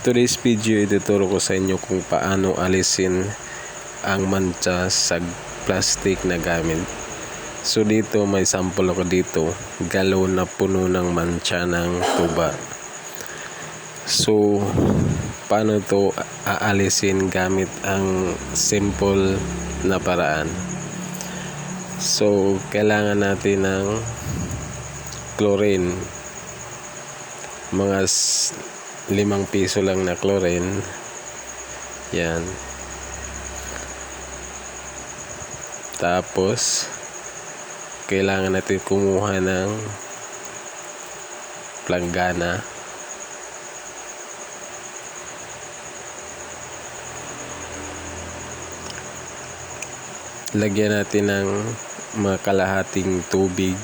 Today's video, ituturo ko sa inyo kung paano alisin ang mancha sa plastic na gamit. So dito may sample ako dito, galon na puno ng mancha ng tuba. So paano to aalisin gamit ang simple na paraan? So kailangan natin ng chlorine, mga 5 piso lang na chlorine. Yan. Tapos kailangan natin kumuha ng planggana. Lagyan natin ng mga kalahating tubig,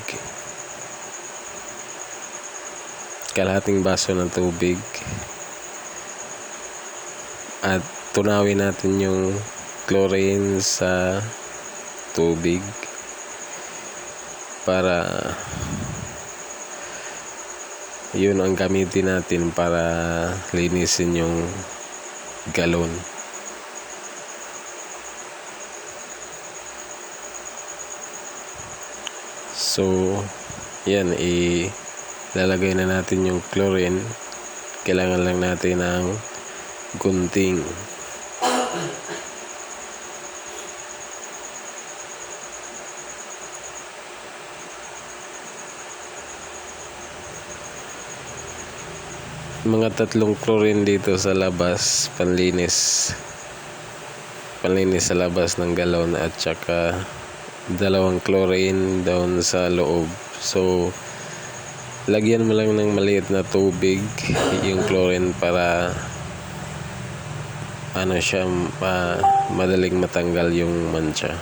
kalahating baso ng tubig, at tunawin natin yung chlorine sa tubig para yun ang gamitin natin para linisin yung galon. So yan, ilalagay na natin yung chlorine. Kailangan lang natin ng gunting. Mga 3 chlorine dito sa labas, panlinis sa labas ng galon, at saka 2 chlorine doon sa loob. So lagyan mo lang ng maliit na tubig yung chlorine para siya madaling matanggal yung mancha.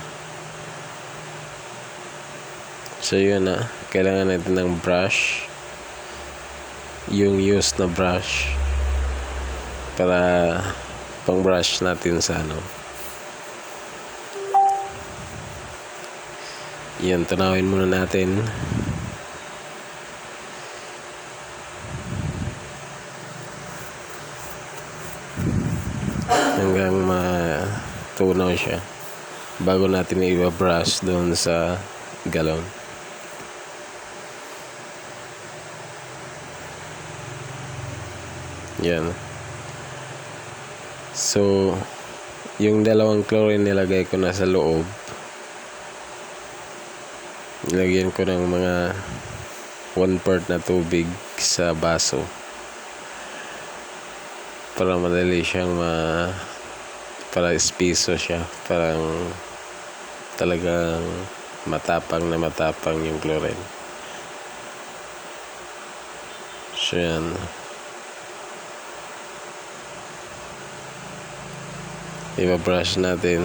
So yun na, kailangan natin ng brush, yung used na brush, para pang brush natin sa yan. Tunawin muna natin. Hanggang matunaw siya bago natin i-brush doon sa galon. Yan. So yung 2 chlorine nilagay ko na sa loob. Nilagyan ko ng mga 1/4 na tubig sa baso para madali siyang para espiso siya, parang talagang matapang yung chlorine. So yan, i-brush natin.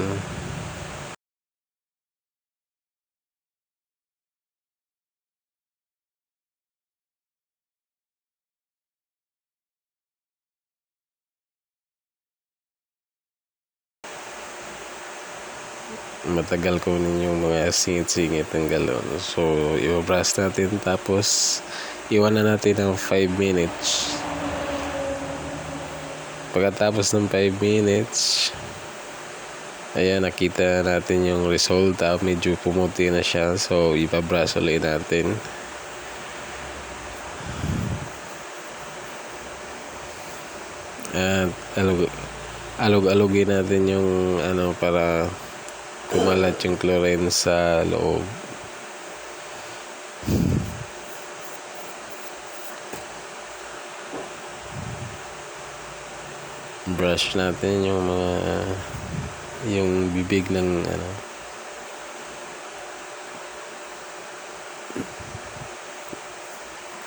Matagal ko yung mga singit-singit ng galon. So i-brush natin, tapos iwanan natin ng 5 minutes. Pagkatapos ng 5 minutes, ayan, nakita natin yung resulta. Medyo pumuti na siya. So i-brush ulit natin. At alog-alogin natin yung para kumalat yung chlorine sa loob. Brush natin yung bibig ng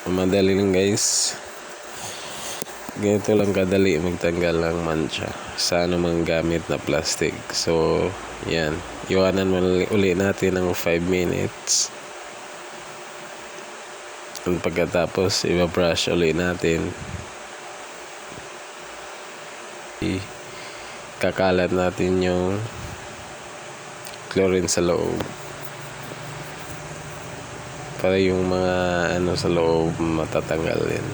madali lang, guys. Ganito lang kadali magtanggal ng mancha sa anumang gamit na plastic. So yan, iwanan uli natin ng 5 minutes. At pagkatapos i-brush uli natin. Kakalat natin yung chlorine sa loob para yung mga sa loob matatanggal din.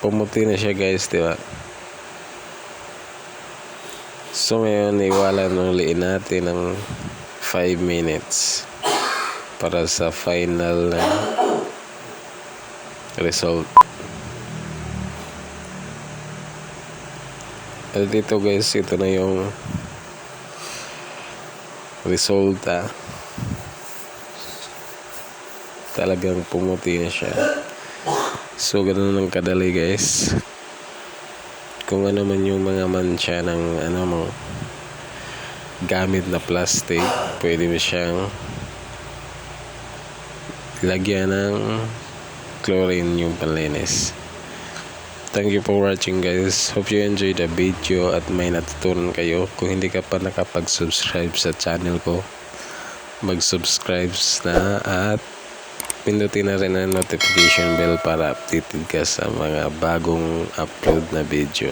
Pumuti na siya guys, di ba? So ngayon, iwalan uliin natin ng 5 minutes para sa final na result. At dito guys, ito na yung resulta. Talagang pumuti na siya. So ganun ang kadali guys. Kung ano man yung mga mancha ng mo gamit na plastic, pwede mo siyang lagyan ng chlorine yung panlinis. Thank you for watching guys. Hope you enjoyed the video at may natutunan kayo. Kung hindi ka pa nakapag-subscribe sa channel ko, mag-subscribe na at pindutin na rin ang notification bell para updated ka sa mga bagong upload na video.